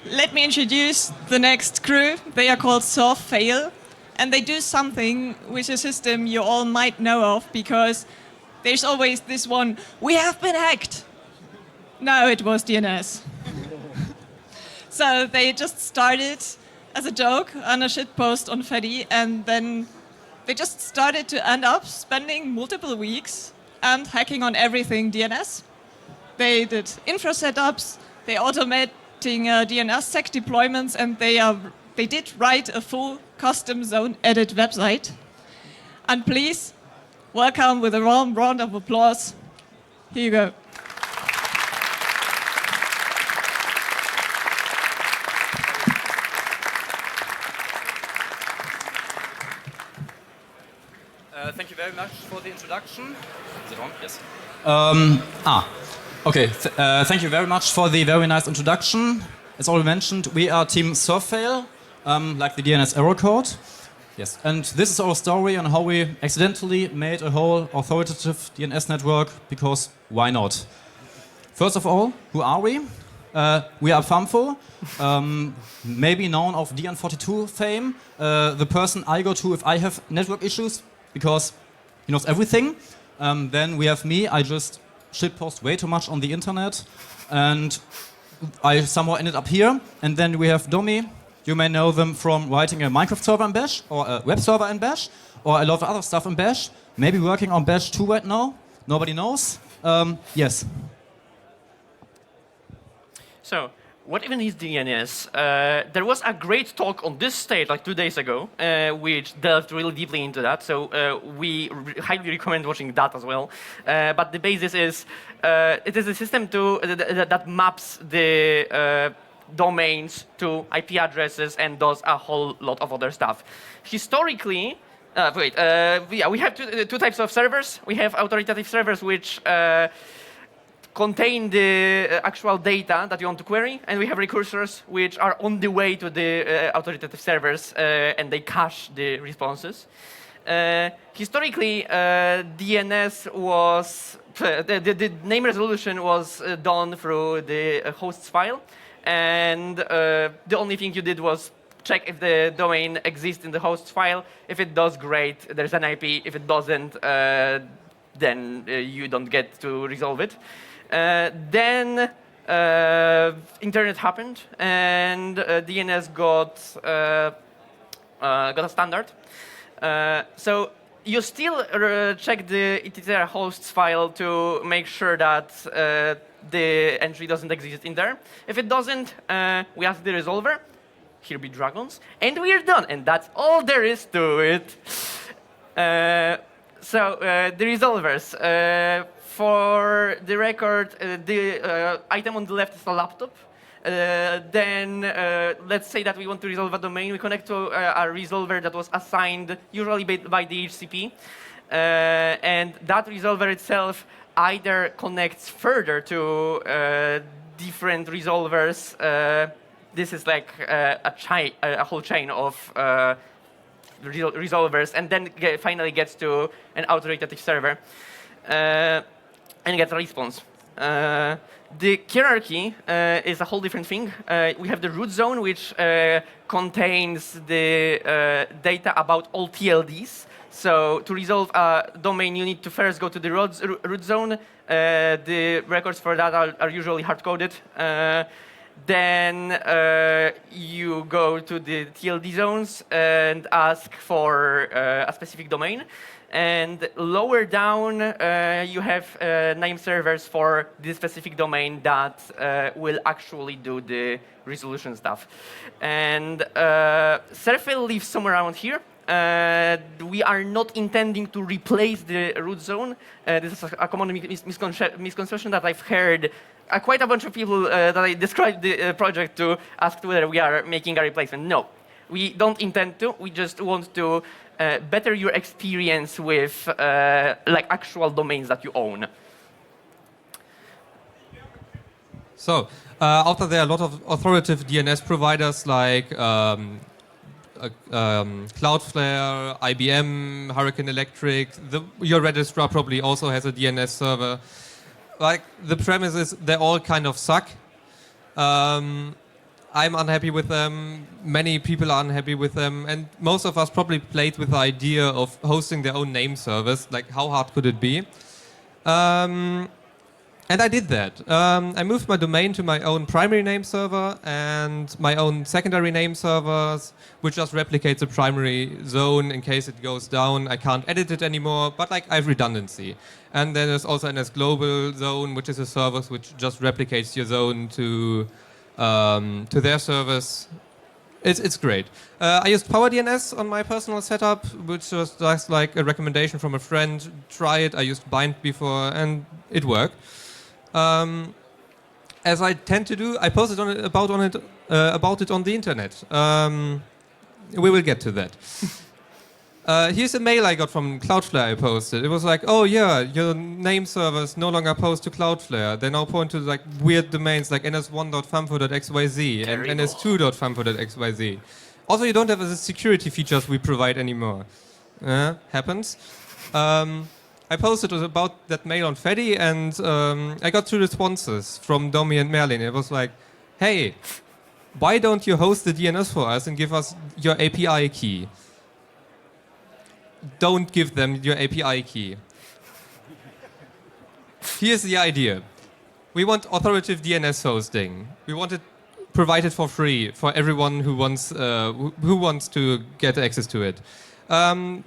let me introduce the next crew. They are called SERVFAIL, and they do something which a system you all might know of, because there's always this one, we have been hacked. No, it was DNS. So they just started as a joke on a shitpost on Fedi, and then they just started to end up spending multiple weeks and hacking on everything DNS. They did infra setups, they automating DNSSEC deployments, and they did write a full custom zone edit website. And please welcome with a warm round of applause. Here you go. Thank you very much for the introduction. Is it on? Yes. Okay. Thank you very much for the very nice introduction. As already mentioned, we are Team SERVFAIL, like the DNS error code. Yes. And this is our story on how we accidentally made a whole authoritative DNS network, because why not? First of all, who are we? We are famfo, maybe known of DN42 fame, the person I go to if I have network issues, because he knows everything. Then we have me, I just shitpost way too much on the internet, and I somehow ended up here. And then we have sdomi. You may know them from writing a Minecraft server in Bash, or a web server in Bash, or a lot of other stuff in Bash. Maybe working on Bash 2 right now. Nobody knows. Yes. So, what even is DNS? There was a great talk on this stage like 2 days ago, which delved really deeply into that. So we highly recommend watching that as well. But the basis is, it is a system that maps the domains to IP addresses and does a whole lot of other stuff. Historically, we have two types of servers. We have authoritative servers, which contain the actual data that you want to query, and we have recursors which are on the way to the authoritative servers, and they cache the responses. Historically, DNS was, the name resolution was done through the hosts file, and the only thing you did was check if the domain exists in the hosts file. If it does, great, there's an IP. If it doesn't, then you don't get to resolve it. Then internet happened, and DNS got a standard. So you still check the etc hosts file to make sure that the entry doesn't exist in there. If it doesn't, we ask the resolver. Here be dragons, and we're done. And that's all there is to it. So the resolvers. For the record, the item on the left is a laptop. Then let's say that we want to resolve a domain. We connect to a resolver that was assigned usually by the HCP. And that resolver itself either connects further to different resolvers. This is like a whole chain of resolvers, and then finally gets to an authoritative server. And get a response. The hierarchy is a whole different thing. We have the root zone, which contains the data about all TLDs. So to resolve a domain, you need to first go to the root zone. The records for that are usually hard-coded. Then you go to the TLD zones and ask for a specific domain. And lower down, you have name servers for this specific domain that will actually do the resolution stuff. And SERVFAIL lives somewhere around here. We are not intending to replace the root zone. This is a common misconception that I've heard. Quite a bunch of people that I described the project to asked whether we are making a replacement. No, we don't intend to. We just want to better your experience with like actual domains that you own. So, out there are a lot of authoritative DNS providers like Cloudflare, IBM, Hurricane Electric. Your Registrar probably also has a DNS server. Like, the premise is they all kind of suck. I I'm unhappy with them. Many people are unhappy with them, and most of us probably played with the idea of hosting their own name servers. Like, how hard could it be? And I did that. I moved my domain to my own primary name server and my own secondary name servers, which just replicates the primary zone in case it goes down. I can't edit it anymore, but like I have redundancy. And then there's also NS Global Zone, which is a service which just replicates your zone to their service. It's great. I used PowerDNS on my personal setup, which was just like a recommendation from a friend. Try it. I used Bind before, and it worked. As I tend to do, I posted about it on the internet. We will get to that. Here's a mail I got from Cloudflare I posted. It was like, oh yeah, your name servers no longer post to Cloudflare. They now point to like weird domains like ns1.famfo.xyz and ns2.famfo.xyz. Also, you don't have the security features we provide anymore. Happens. I posted about that mail on Feddy, and I got 2 responses from Domi and Merlin. It was like, hey, why don't you host the DNS for us and give us your API key? Don't give them your API key. Here's the idea. We want authoritative DNS hosting. We want it provided for free for everyone who wants to get access to it. And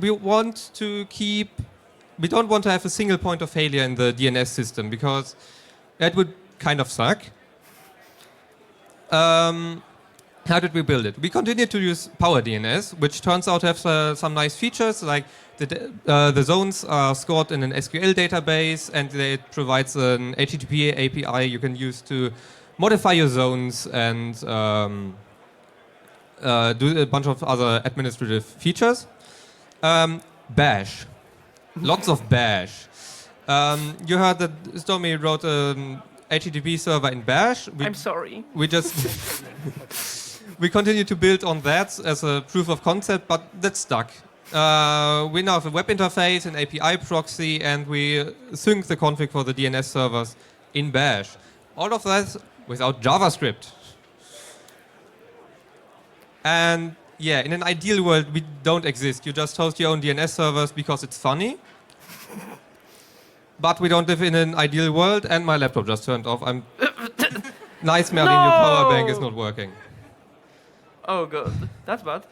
we want to keep... We don't want to have a single point of failure in the DNS system because that would kind of suck. How did we build it? We continued to use PowerDNS, which turns out to have some nice features, like the zones are stored in an SQL database, and it provides an HTTP API you can use to modify your zones and do a bunch of other administrative features. Bash. Lots of bash. You heard that sdomi wrote an HTTP server in bash. I'm sorry. We continue to build on that as a proof of concept, but that's stuck. We now have a web interface, an API proxy, and we sync the config for the DNS servers in bash. All of that without JavaScript. And yeah, in an ideal world, we don't exist. You just host your own DNS servers because it's funny. But we don't live in an ideal world, and my laptop just turned off. Nice, Merlin, your power bank is not working. Oh god, that's bad.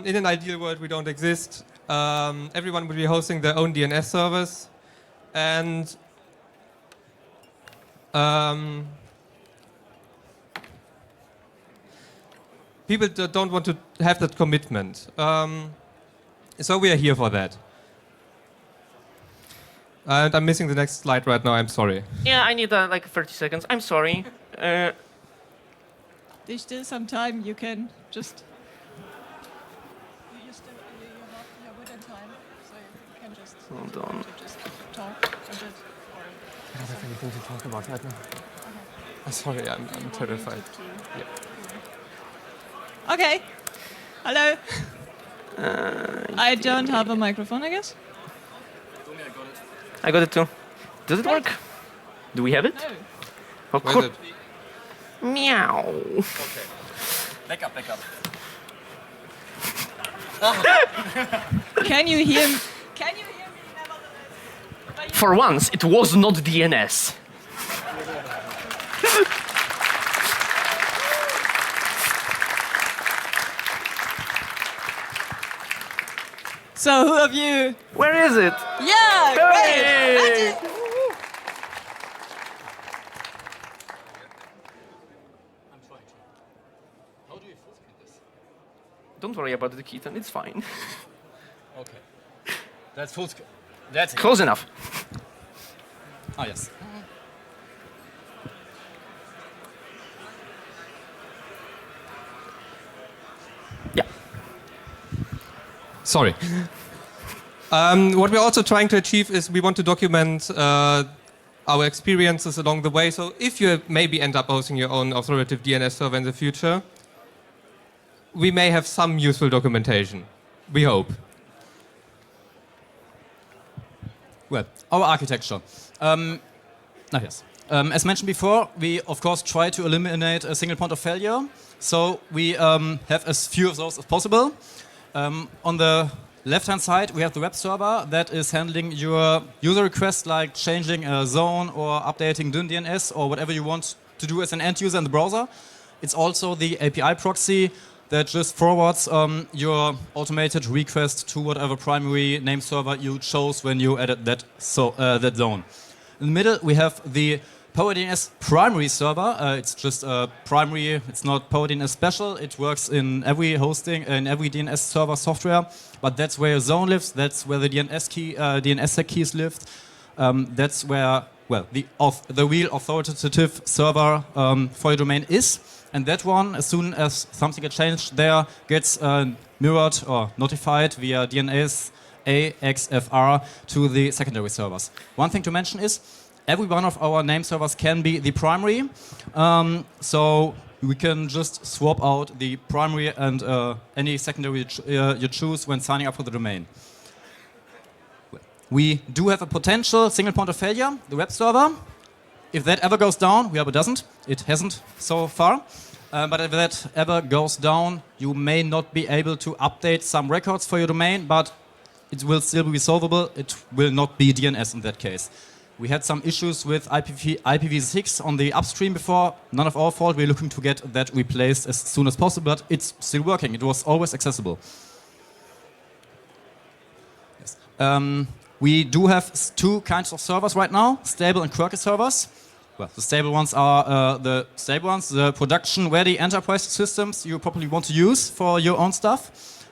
In an ideal world, we don't exist. Everyone would be hosting their own DNS servers, and people don't want to have that commitment. So we are here for that. And I'm missing the next slide right now, I'm sorry. Yeah, I need like 30 seconds. I'm sorry. There's still some time. You can just. You have within time, so you can just. Hold on. Just talk a bit. I don't have anything to talk about right now. Okay. Sorry, I'm terrified. Yeah. Okay. Hello. I don't have a microphone, I guess. I got it too. Does it work? Do we have it? No. Oh, Where cool. is it? Meow. Okay. Back up. Can you hear me? Can you hear me? Nevertheless. For once, it was not DNS. So, who of you? Where is it? Yeah, great. That's Hey! it. Don't worry about the keyton, it's fine. Okay. That's full screen. That's it. Close enough. Ah, yes. Yeah. Sorry. What we're also trying to achieve is we want to document our experiences along the way. So if you maybe end up hosting your own authoritative DNS server in the future, we may have some useful documentation. We hope. Well, our architecture. Yes. As mentioned before, we of course try to eliminate a single point of failure. So we have as few of those as possible. On the left-hand side, we have the web server that is handling your user requests, like changing a zone or updating DNS or whatever you want to do as an end user in the browser. It's also the API proxy that just forwards your automated request to whatever primary name server you chose when you added that zone. In the middle, we have the PowerDNS primary server. It's just a primary, it's not PowerDNS special. It works in every hosting, in every DNS server software. But that's where your zone lives. That's where the DNSSEC keys live. That's where, well, the real authoritative server for your domain is. And that one, as soon as something gets changed there, gets mirrored or notified via DNS AXFR to the secondary servers. One thing to mention is every one of our name servers can be the primary. So we can just swap out the primary and any secondary you choose when signing up for the domain. We do have a potential single point of failure, the web server. If that ever goes down, we hope it doesn't. It hasn't so far. But if that ever goes down, you may not be able to update some records for your domain, but it will still be solvable. It will not be DNS in that case. We had some issues with IPv6 on the upstream before. None of our fault. We're looking to get that replaced as soon as possible, but it's still working. It was always accessible. Yes. We do have two kinds of servers right now, stable and quirky servers. Well, the stable ones are the production-ready enterprise systems you probably want to use for your own stuff.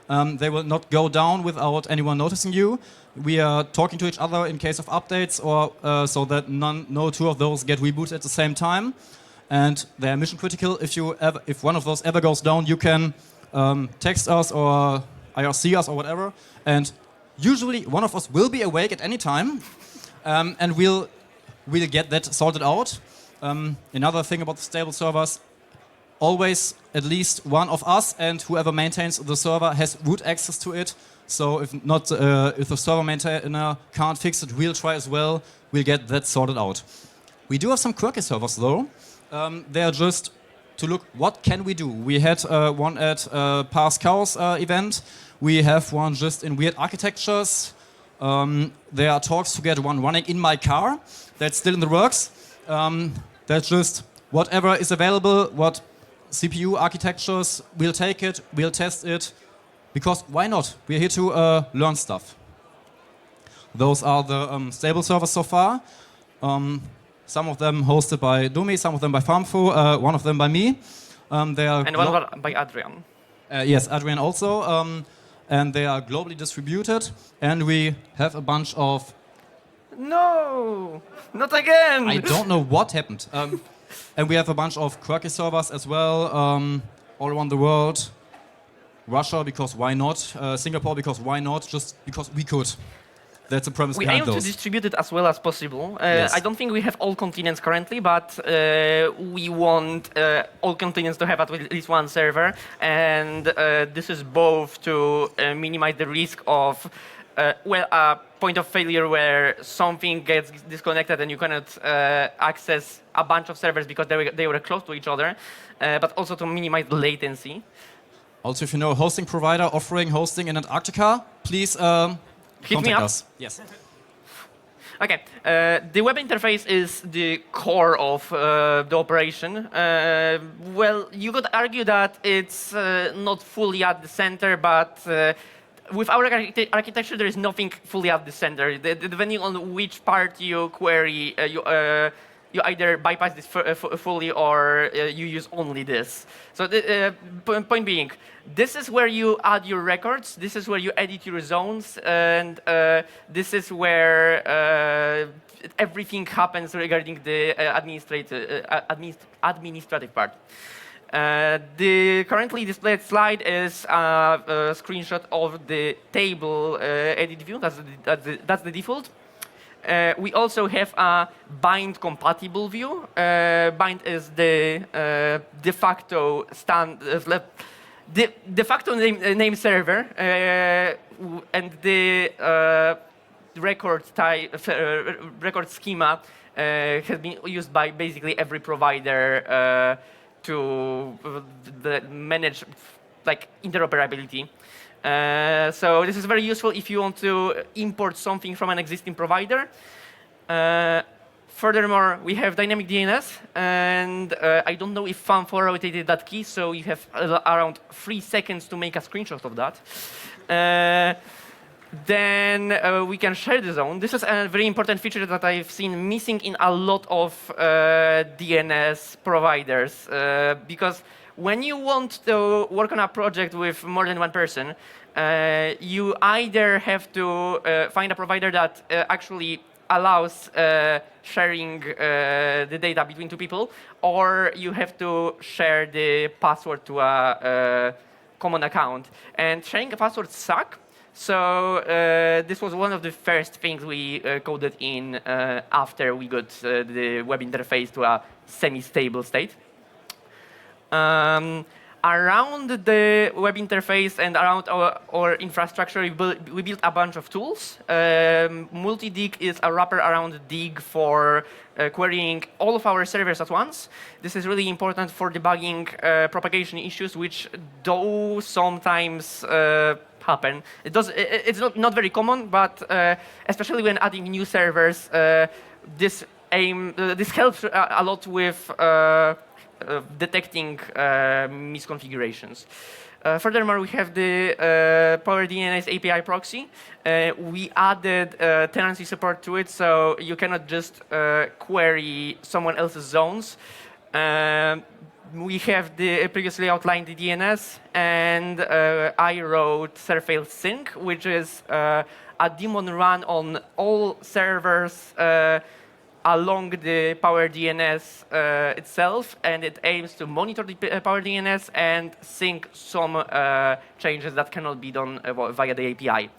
They will not go down without anyone noticing you. We are talking to each other in case of updates, or so that no two of those get rebooted at the same time. And they are mission critical. If one of those ever goes down, you can text us or IRC us or whatever. And usually one of us will be awake at any time, and we'll get that sorted out. Another thing about the stable servers, always at least one of us and whoever maintains the server has root access to it. So if the server maintainer can't fix it, we'll try as well. We'll get that sorted out. We do have some quirky servers though. They are just to look what can we do. We had one at Past Chaos event. We have one just in weird architectures. There are talks to get one running in my car. That's still in the works. That's just whatever is available, what CPU architectures, we'll take it, we'll test it, because why not? We're here to learn stuff. Those are the stable servers so far. Some of them hosted by sdomi, some of them by famfo, one of them by me. They are and one by Adrian. Yes, Adrian also. And they are globally distributed. And we have a bunch of... No, not again! I don't know what happened. And we have a bunch of quirky servers as well, all around the world. Russia, because why not? Singapore, because why not? Just because we could. That's the premise behind those. We aim to distribute it as well as possible. Yes. I don't think we have all continents currently, but we want all continents to have at least one server. And this is both to minimize the risk of a point of failure where something gets disconnected and you cannot access a bunch of servers because they were close to each other, but also to minimize the latency. Also, if you know a hosting provider offering hosting in Antarctica, please contact us. Yes. Okay, the web interface is the core of the operation. Well, you could argue that it's not fully at the center, but with our architecture, there is nothing fully at the center. Depending on which part you query, you either bypass this fully or you use only this. So the point being, this is where you add your records, this is where you edit your zones, and this is where everything happens regarding the administrative part. The currently displayed slide is a screenshot of the table edit view. That's the default. We also have a bind compatible view. Bind is the de facto name server, and the record type record schema has been used by basically every provider to manage like interoperability. So this is very useful if you want to import something from an existing provider. Furthermore, we have dynamic DNS, and I don't know if famfo rotated that key, so you have around 3 seconds to make a screenshot of that. Then we can share the zone. This is a very important feature that I've seen missing in a lot of DNS providers, because when you want to work on a project with more than one person, you either have to find a provider that actually allows sharing the data between two people, or you have to share the password to a common account. And sharing a password sucks. So this was one of the first things we coded in after we got the web interface to a semi-stable state. Around the web interface and around our infrastructure, we built a bunch of tools. Multi-dig is a wrapper around dig for querying all of our servers at once. This is really important for debugging propagation issues, which do sometimes happen. It's not very common, but especially when adding new servers, this helps a lot with detecting misconfigurations. Furthermore, we have the Power DNS API proxy. We added tenancy support to it, so you cannot just query someone else's zones. We have the previously outlined the DNS, and I wrote SERVFAIL sync, which is a daemon run on all servers along the Power DNS itself, and it aims to monitor the Power DNS and sync some changes that cannot be done via the API.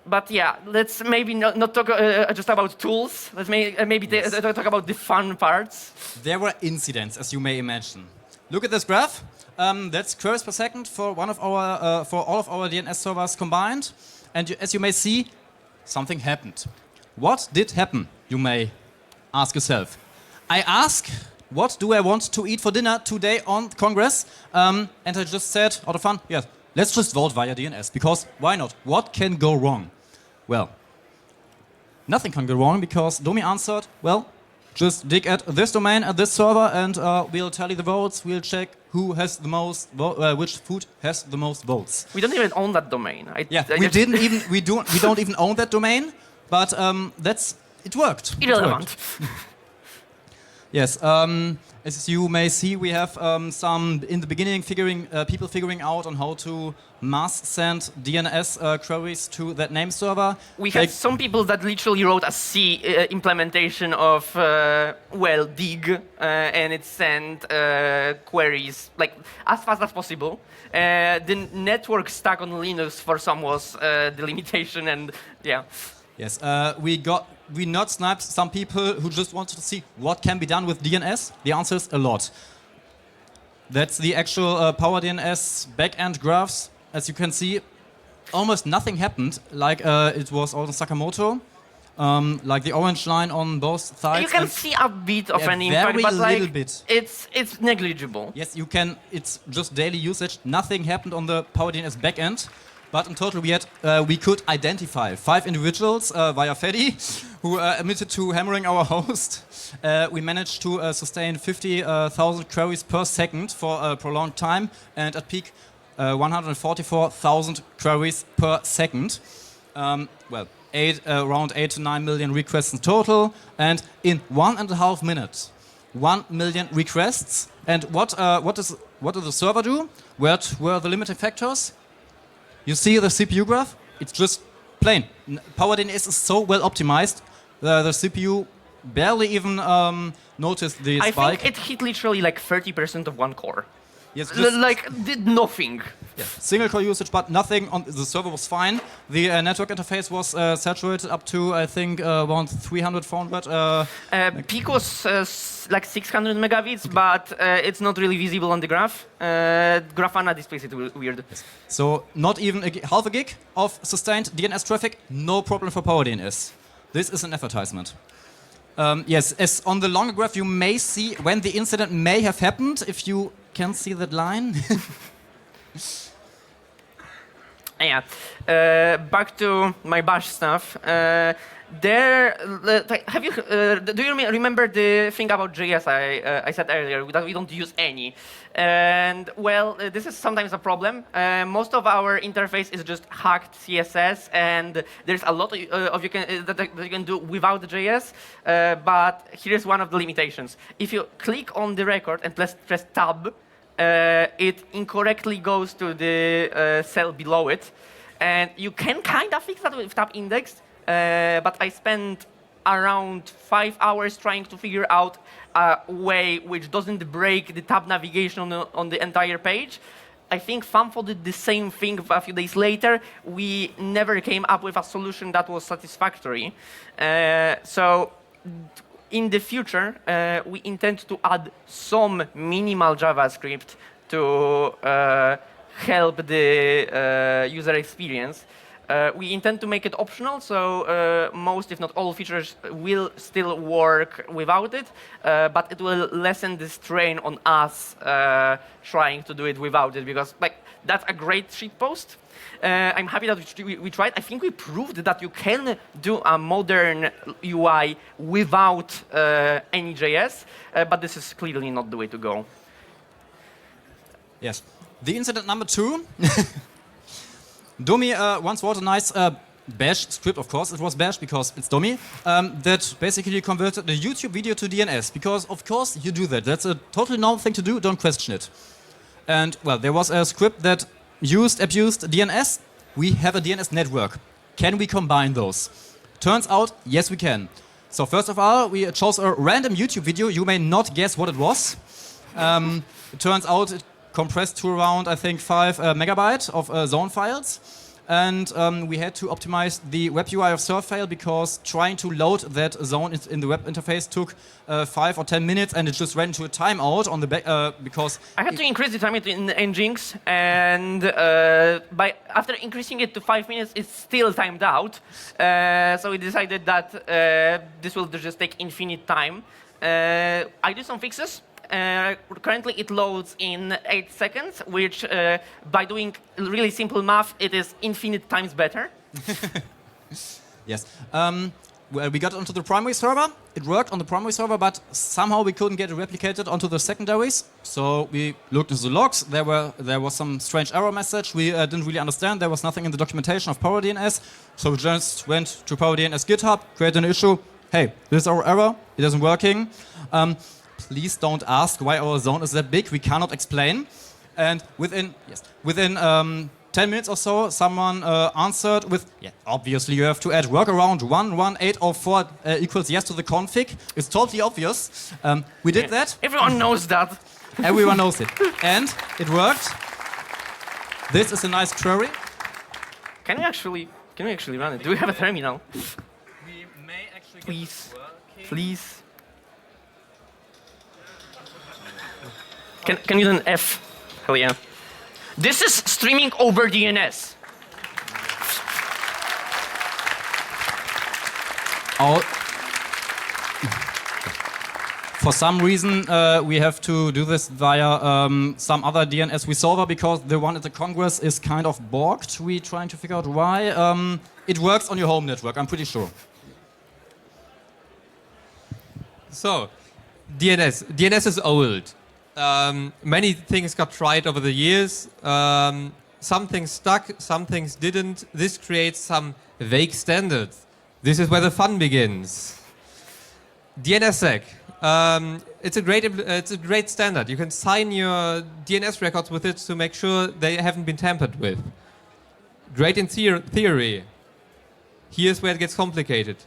But yeah, let's maybe not talk just about tools. Let's maybe talk about the fun parts. There were incidents, as you may imagine. Look at this graph. That's queries per second for all of our DNS servers combined. And as you may see, something happened. What did happen, you may ask yourself. I ask, what do I want to eat for dinner today on Congress? And I just said, out of fun, yes, let's just vote via DNS, because why not? What can go wrong? Well, nothing can go wrong, because Domi answered, well, just dig at this domain, at this server, and we'll tally the votes, we'll check who has the most, which food has the most votes. We don't even own that domain. We don't even own that domain. But it worked. Irrelevant. Yes, as you may see, we have some in the beginning people figuring out on how to mass send DNS queries to that name server. We had some people that literally wrote a C implementation of dig, and it sent queries like as fast as possible. The network stack on Linux for some was the limitation, and yeah. Yes, we not sniped some people who just wanted to see what can be done with DNS. The answer is a lot. That's the actual Power DNS backend graphs. As you can see, almost nothing happened, like it was on Sakamoto, like the orange line on both sides. You can see a bit of an impact, but like it's negligible. Yes, you can. It's just daily usage. Nothing happened on the Power DNS backend. But in total, we could identify 5 individuals via Feddy who admitted to hammering our host. We managed to sustain 50,000 queries per second for a prolonged time, and at peak, 144,000 queries per second. Around 8 to 9 million requests in total, and in 1.5 minutes, 1 million requests. And what does the server do? What were the limiting factors? You see the CPU graph? It's just plain. Power DNS is so well optimized, the CPU barely even noticed the spike. I think it hit literally like 30% of one core. Yes, did nothing. Yeah. Single core usage, but nothing on the server was fine. The network interface was saturated up to, I think, around 300, 400. Peak was like 600 megabits, but it's not really visible on the graph. Grafana displays it weird. Yes. So not even half a gig of sustained DNS traffic, no problem for Power DNS. This is an advertisement. Yes, as on the longer graph, you may see when the incident may have happened, if you can see that line. Yeah. Back to my bash stuff. Have you? Do you remember the thing about JS I said earlier that we don't use any? And well, this is sometimes a problem. Most of our interface is just hacked CSS, and there's a lot of that you can do without the JS. But here's one of the limitations: if you click on the record and press Tab, it incorrectly goes to the cell below it. And you can kind of fix that with tab index, but I spent around 5 hours trying to figure out a way which doesn't break the tab navigation on the entire page. I think famfo did the same thing a few days later. We never came up with a solution that was satisfactory. So in the future, we intend to add some minimal JavaScript to help the user experience. We intend to make it optional, so most, if not all, features will still work without it, but it will lessen the strain on us trying to do it without it, because that's a great shitpost. I'm happy that we tried. I think we proved that you can do a modern UI without any JS, but this is clearly not the way to go. Yes. The incident number 2. Domi once wrote a nice bash script, of course. It was bash because it's Domi, that basically converted a YouTube video to DNS. Because, of course, you do that. That's a totally normal thing to do. Don't question it. And, well, there was a script that abused DNS. We have a DNS network. Can we combine those? Turns out, yes, we can. So, first of all, we chose a random YouTube video. You may not guess what it was. It turns out it compressed to around, I think, 5 megabytes of zone files. And we had to optimize the web UI of SERVFAIL because trying to load that zone in the web interface took 5 or 10 minutes, and it just ran into a timeout on the back because I had to increase the time in Nginx, and after increasing it to 5 minutes, it's still timed out. So we decided that this will just take infinite time. I did some fixes. Currently, it loads in 8 seconds, which, by doing really simple math, it is infinite times better. Yes. Well, we got onto the primary server. It worked on the primary server, but somehow we couldn't get it replicated onto the secondaries. So we looked into the logs. There was some strange error message we didn't really understand. There was nothing in the documentation of PowerDNS. So we just went to PowerDNS GitHub, created an issue. Hey, this is our error. It isn't working. Please don't ask why our zone is that big. We cannot explain. And within 10 minutes or so, someone answered with, yeah, obviously you have to add workaround 11804 equals yes to the config. It's totally obvious. We did that. Everyone knows that. Everyone knows it. And it worked. This is a nice query. Can we actually run it? Do we have a terminal? We may actually Please. Can you do an F? Hell yeah. This is streaming over DNS. For some reason, we have to do this via some other DNS resolver because the one at the Congress is kind of borked. We're trying to figure out why. It works on your home network, I'm pretty sure. So, DNS is old. Many things got tried over the years. Some things stuck, some things didn't. This creates some vague standards. This is where the fun begins. DNSSEC. It's a great standard. You can sign your DNS records with it to make sure they haven't been tampered with. Great in theory. Here's where it gets complicated.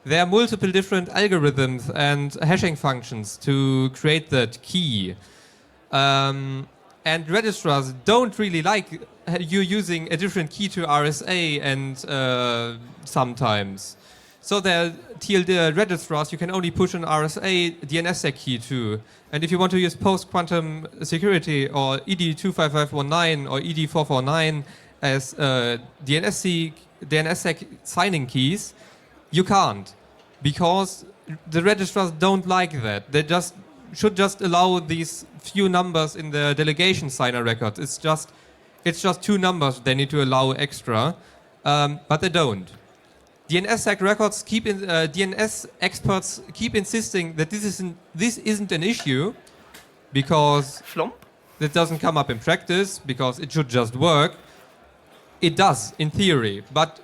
There are multiple different algorithms and hashing functions to create that key. And registrars don't really like you using a different key to RSA and sometimes. So there are TLD registrars you can only push an RSA DNSSEC key to. And if you want to use post-quantum security or ED25519 or ED449 as DNSSEC signing keys, you can't. Because the registrars don't like that. They should just allow these few numbers in the delegation signer records. It's just 2 numbers they need to allow extra, but they don't. DNSSEC records DNS experts keep insisting that this isn't an issue because Flump? that doesn't come up in practice, because it should just work. It does in theory, but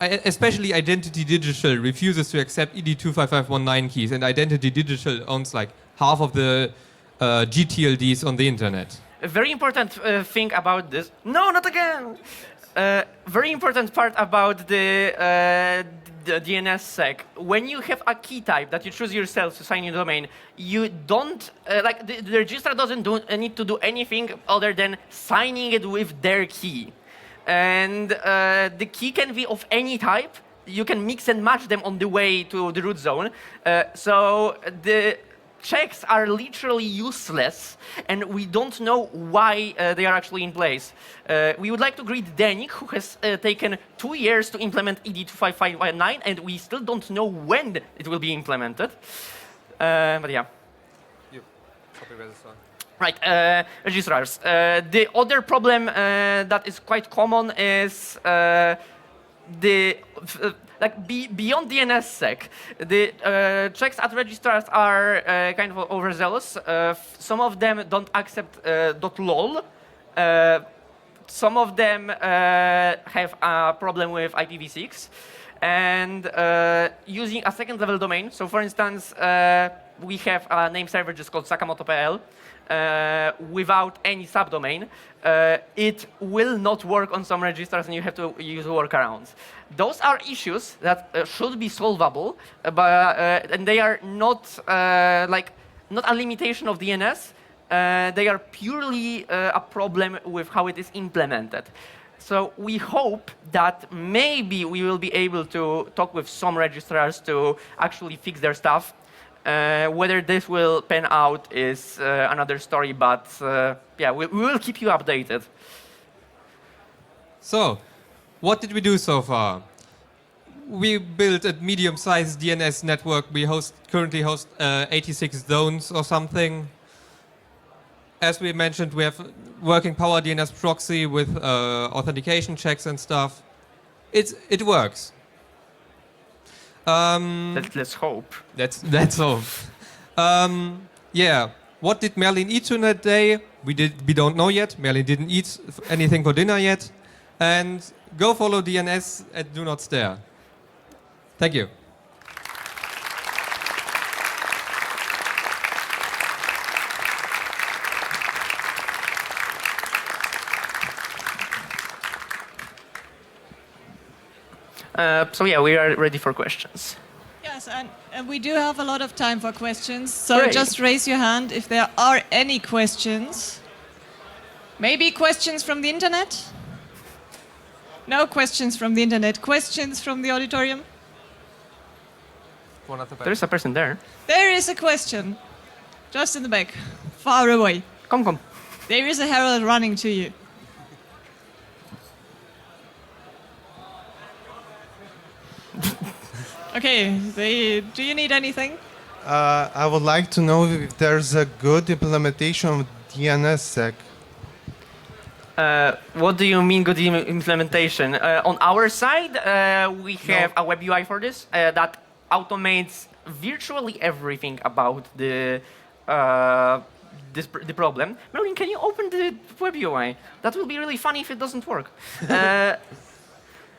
especially Identity Digital refuses to accept ED25519 keys, and Identity Digital owns like half of the GTLDs on the internet. A very important thing about this. No, not again! Very important part about the DNSSEC. When you have a key type that you choose yourself to sign your domain, you don't, the registrar doesn't need to do anything other than signing it with their key. And the key can be of any type. You can mix and match them on the way to the root zone. So the checks are literally useless, and we don't know why they are actually in place. We would like to greet Denik, who has taken 2 years to implement ED25519, and we still don't know when it will be implemented. But yeah. Right, registrars. The other problem that is quite common is beyond DNSSEC, the checks at registrars are kind of overzealous. Some of them don't accept .lol. Some of them have a problem with IPv6. And using a second level domain. So for instance, we have a name server just called sakamoto.pl. Without any subdomain, it will not work on some registrars, and you have to use workarounds. Those are issues that should be solvable, and they are not not a limitation of DNS. They are purely a problem with how it is implemented. So we hope that maybe we will be able to talk with some registrars to actually fix their stuff. Whether this will pan out is another story, but yeah, we will keep you updated. So, what did we do so far? We built a medium-sized DNS network. We currently host 86 zones or something. As we mentioned, we have working Power DNS proxy with authentication checks and stuff. It works. Let's hope. Let's hope. Yeah. What did Merlin eat on that day? We don't know yet. Merlin didn't eat anything for dinner yet. And go follow DNS and do not stare. Thank you. So yeah, we are ready for questions. Yes, and we do have a lot of time for questions. So Great. just raise your hand if there are any questions. Maybe questions from the internet? No questions from the internet. Questions from the auditorium? There's a person there. There is a question. Just in the back. Far away. Come. There is a herald running to you. Okay, do you need anything? I would like to know if there's a good implementation of DNSSEC. What do you mean good implementation? On our side, we have a web UI for this that automates virtually everything about the problem. Merlin, can you open the web UI? That will be really funny if it doesn't work.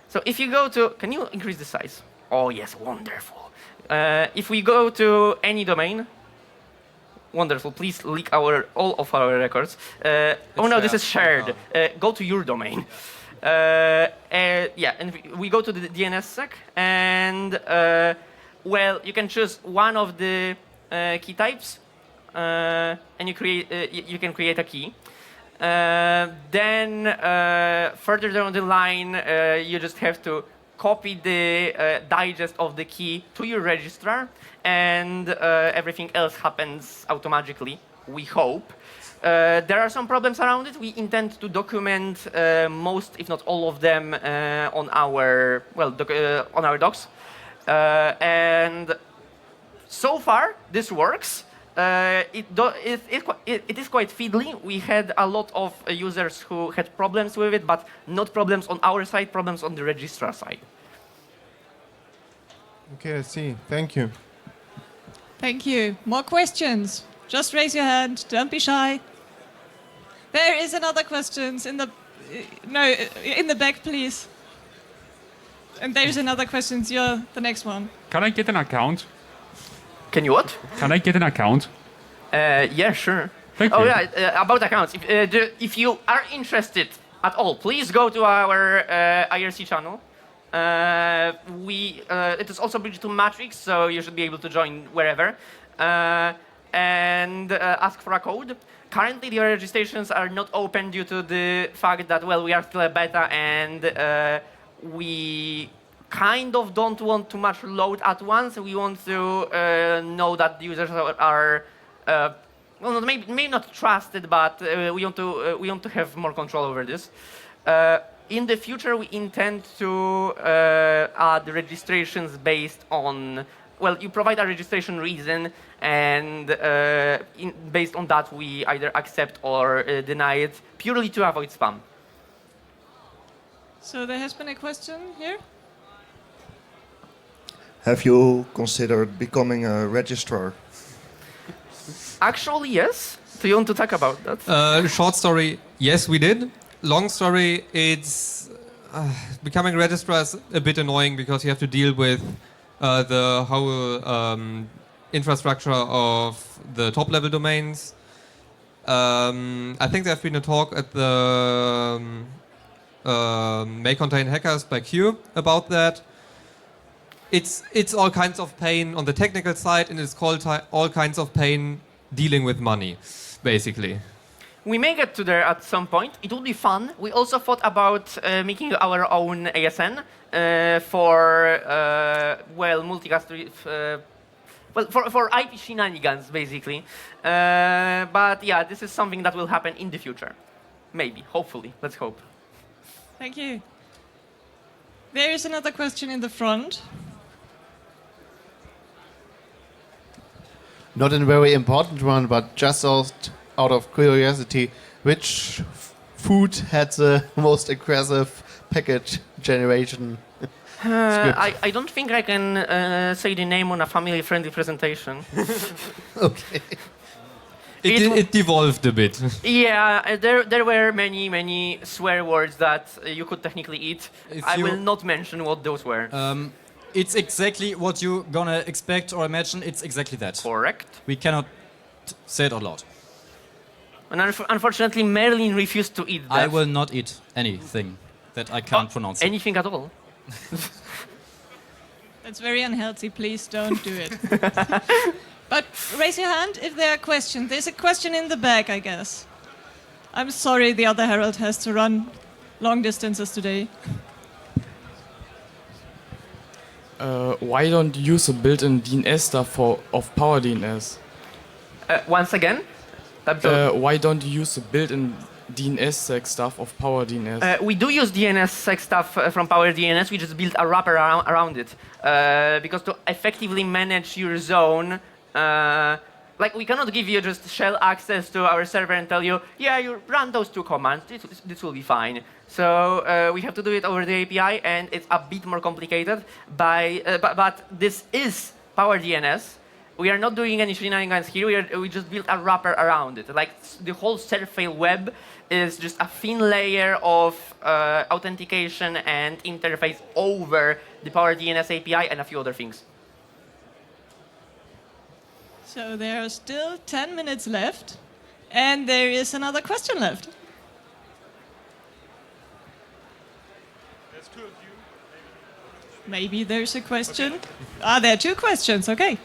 So if you go to, can you increase the size? Oh yes, wonderful. If we go to any domain, wonderful. Please leak all of our records. Oh no, this is shared. Go to your domain. Yeah, and we go to the DNSSEC, and well, you can choose one of the key types, and you can create a key. Then further down the line, you just have to copy the digest of the key to your registrar, and everything else happens automatically, we hope. There are some problems around it. We intend to document most, if not all of them, on our docs. And So far, this works. It is quite fiddly. We had a lot of users who had problems with it, but not problems on our side, problems on the registrar side. Okay, I see. Thank you. Thank you. More questions? Just raise your hand. Don't be shy. There is another question in the in the back, please. And there's another question. You're the next one. Can I get an account? Can you what? Can I get an account? Yeah, sure. Thank Oh you. yeah, about accounts. If you are interested at all, please go to our IRC channel. It is also bridged to Matrix, so you should be able to join wherever. And ask for a code. Currently, the registrations are not open due to the fact that, well, we are still a beta and we kind of don't want too much load at once. We want to know that the users are well, maybe not trusted, but we want to have more control over this. In the future, we intend to add registrations based on, well, you provide a registration reason, and based on that, we either accept or deny it, purely to avoid spam. So there has been a question here. Have you considered becoming a registrar? Actually, yes. Do you want to talk about that? Short story, yes, we did. Long story, it's becoming a registrar is a bit annoying because you have to deal with the whole infrastructure of the top-level domains. I think there's been a talk at the May Contain Hackers by Q about that. It's all kinds of pain on the technical side, and it's called all kinds of pain dealing with money, basically. We may get to there at some point. It will be fun. We also thought about making our own ASN for well, multicast, well, for IP shenanigans, basically. But yeah, this is something that will happen in the future. Maybe, hopefully. Let's hope. Thank you. There is another question in the front. Not a very important one, but just out of curiosity, which food had the most aggressive package generation script? I don't think I can say the name on a family-friendly presentation. Okay. It devolved a bit. Yeah, there were many swear words that you could technically eat. I will not mention what those were. It's exactly what you're gonna expect or imagine. It's exactly that. Correct. We cannot say it out loud. And unfortunately, Merlin refused to eat that. I will not eat anything that I can't pronounce. Anything at all. That's very unhealthy. Please don't do it. But raise your hand if there are questions. There's a question in the back, I guess. I'm sorry the other Herald has to run long distances today. Why don't you use a built-in DNS stuff of Power DNS? Once again? Why don't you use the built-in DNSSEC stuff of Power DNS? We do use DNSSEC stuff from Power DNS. We just built a wrapper around it. Because to effectively manage your zone, like we cannot give you just shell access to our server and tell you, yeah, you run those two commands, this will be fine. So we have to do it over the API, and it's a bit more complicated. But this is Power DNS. We are not doing any shenanigans here. We just built a wrapper around it. Like the whole SERVFAIL web is just a thin layer of authentication and interface over the Power DNS API and a few other things. So there are still 10 minutes left, and there is another question left. There's two of you. Maybe there's a question. Okay. Ah, there are two questions. Okay.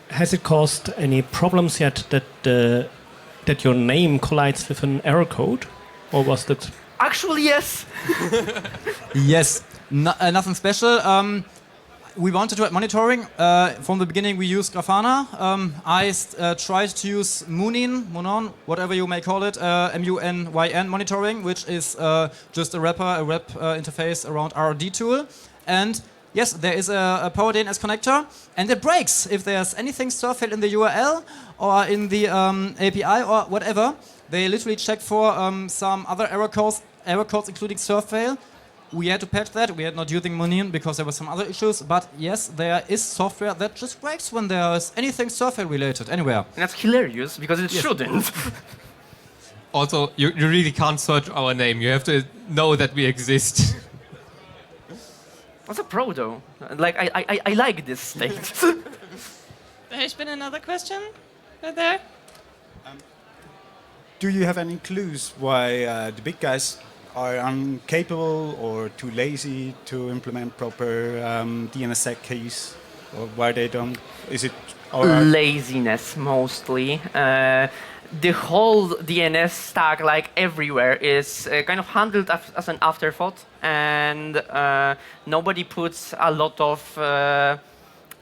Has it caused any problems yet that your name collides with an error code, or was that? Actually, yes. Yes, nothing special. We wanted to add monitoring. From the beginning, we used Grafana. I tried to use Munon, whatever you may call it, MUNYN monitoring, which is just a wrap interface around RD tool. And yes, there is a Power DNS connector, and it breaks if there's anything SERVFAIL in the URL or in the API or whatever. They literally check for some other error codes including SERVFAIL. We had to patch that. We are not using Monin because there were some other issues. But yes, there is software that just breaks when there is anything SERVFAIL related anywhere. And that's hilarious because it shouldn't. Also, you really can't search our name. You have to know that we exist. What's a pro though? Like I like this state. There's been another question right there. Do you have any clues why the big guys are incapable or too lazy to implement proper DNSSEC keys, or why they don't? Is it laziness mostly? The whole DNS stack, like everywhere, is kind of handled as an afterthought, and nobody puts a lot of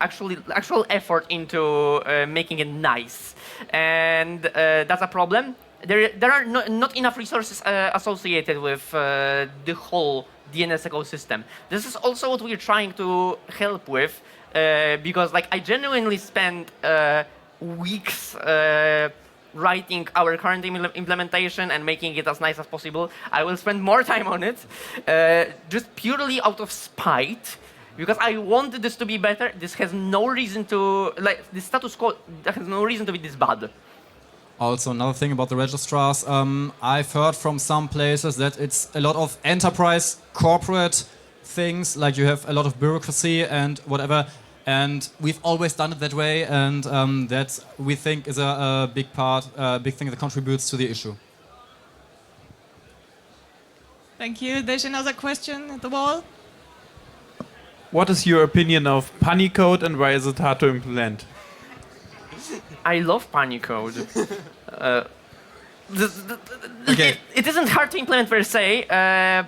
actual effort into making it nice, and that's a problem. There are not enough resources associated with the whole DNS ecosystem. This is also what we're trying to help with, because like I genuinely spend weeks writing our current implementation and making it as nice as possible. I will spend more time on it, just purely out of spite, because I wanted this to be better. This has no reason to, like, the status quo has no reason to be this bad. Also, another thing about the registrars, I've heard from some places that it's a lot of enterprise corporate things, like you have a lot of bureaucracy and whatever, and we've always done it that way, and that we think is a big thing that contributes to the issue. Thank you. There's another question at the wall. What is your opinion of Punycode and why is it hard to implement? I love Punycode. Okay. It isn't hard to implement per se,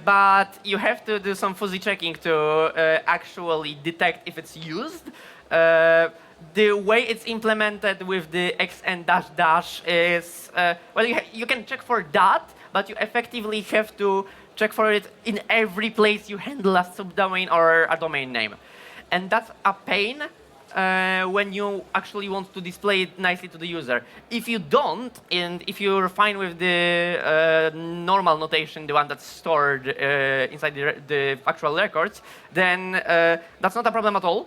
but you have to do some fuzzy checking to actually detect if it's used. The way it's implemented with the xn -- is, well, you can check for that, but you effectively have to check for it in every place you handle a subdomain or a domain name. And that's a pain when you actually want to display it nicely to the user. If you don't, and if you're fine with the normal notation, the one that's stored inside the actual records, then that's not a problem at all.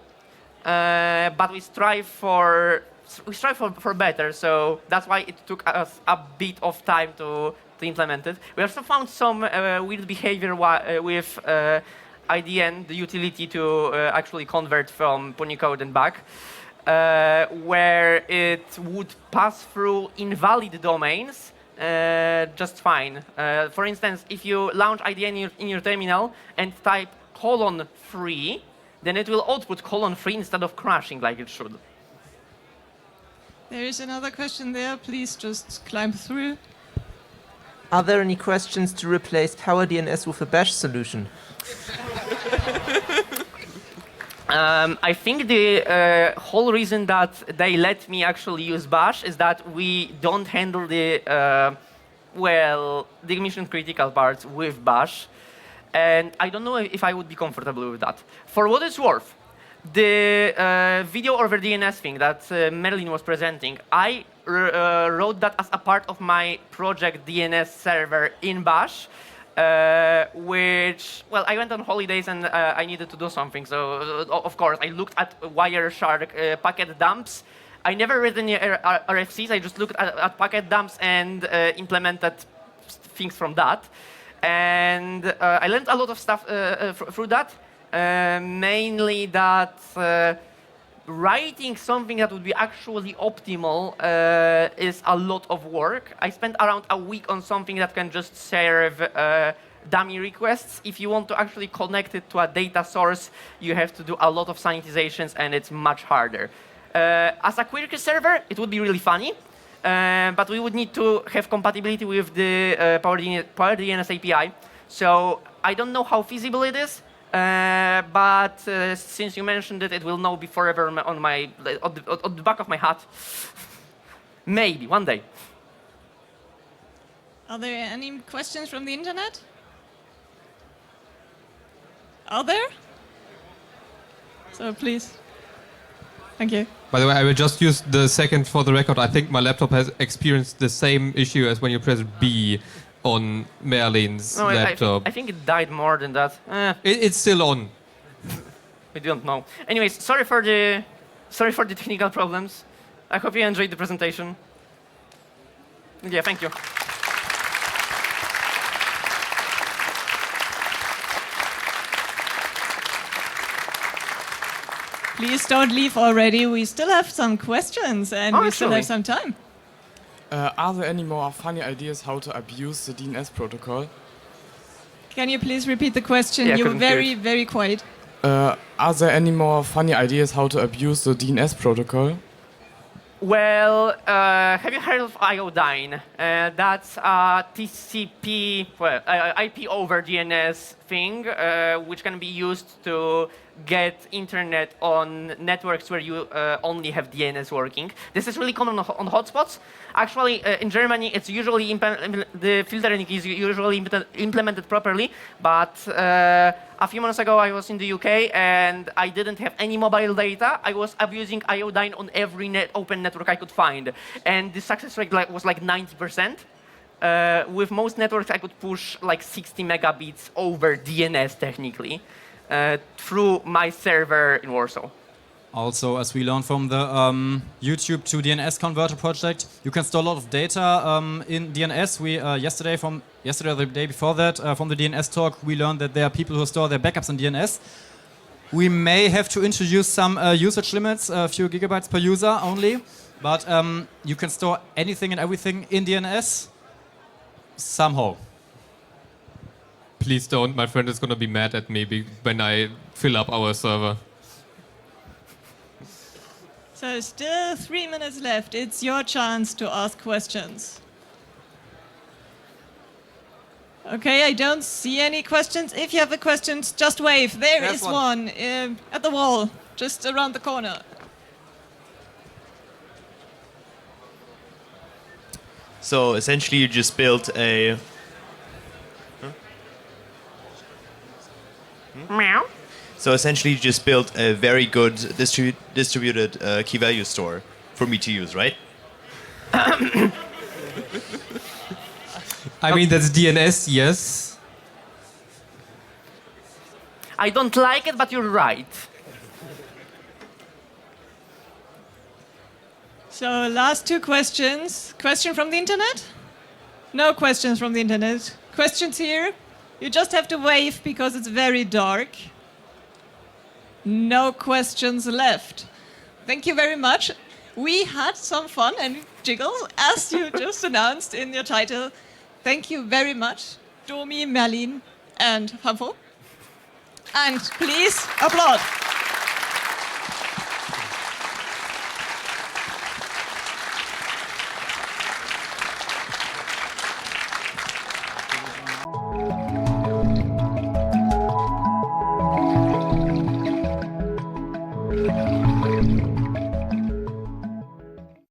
But we strive for better, so that's why it took us a bit of time to implement it. We also found some weird behavior with IDN, the utility to actually convert from Punycode and back, where it would pass through invalid domains just fine. For instance, if you launch IDN in your terminal and type :3, then it will output :3 instead of crashing like it should. There is another question there. Please just climb through. Are there any questions to replace Power DNS with a bash solution? I think the whole reason that they let me actually use bash is that we don't handle the the mission critical parts with bash, and I don't know if I would be comfortable with that. For what it's worth, the video over DNS thing that Merlin was presenting, I wrote that as a part of my project DNS server in bash, which, well, I went on holidays and I needed to do something, so of course I looked at Wireshark packet dumps. I never read any RFCs, I just looked at packet dumps and implemented things from that. And I learned a lot of stuff through that, mainly that writing something that would be actually optimal is a lot of work. I spent around a week on something that can just serve dummy requests. If you want to actually connect it to a data source, you have to do a lot of sanitizations, and it's much harder. As a query server, it would be really funny, but we would need to have compatibility with the Power DNS API. So I don't know how feasible it is. But since you mentioned it, it will now be forever on the back of my hat. Maybe one day. Are there any questions from the internet? Are there? So please. Thank you. By the way, I will just use the second for the record. I think my laptop has experienced the same issue as when you press B on Merlin's No, laptop. I think it died more than that. It's still on. We don't know. Anyways, sorry for the technical problems. I hope you enjoyed the presentation. Yeah, thank you. Please don't leave already. We still have some questions and we still have some time. Are there any more funny ideas how to abuse the DNS protocol? Can you please repeat the question? Yeah, You were couldn't hear very, very quiet. Are there any more funny ideas how to abuse the DNS protocol? Well, have you heard of iodine? That's a TCP, IP over DNS thing, which can be used to get internet on networks where you only have DNS working. This is really common on hotspots. Actually, in Germany, it's usually the filtering is usually implemented properly, but a few months ago, I was in the UK and I didn't have any mobile data. I was abusing iodine on every open network I could find, and the success rate was like 90%. With most networks, I could push like 60 megabits over DNS technically through my server in Warsaw. Also, as we learned from the YouTube to DNS converter project, you can store a lot of data in DNS. We yesterday or the day before that, from the DNS talk, we learned that there are people who store their backups in DNS. We may have to introduce some usage limits, a few gigabytes per user only, but you can store anything and everything in DNS somehow. Please don't. My friend is going to be mad at me when I fill up our server. So still 3 minutes left. It's your chance to ask questions. Okay, I don't see any questions. If you have a question, just wave. There is one at the wall, just around the corner. So essentially you just built a... Meow. So essentially you just built a very good distributed key value store for me to use, right? I mean, that's DNS, yes. I don't like it, but you're right. So last two questions. Question from the internet? No questions from the internet. Questions here? You just have to wave because it's very dark. No questions left. Thank you very much. We had some fun and giggles, as you just announced in your title. Thank you very much, Domi, Merlin, and famfo. And please applaud.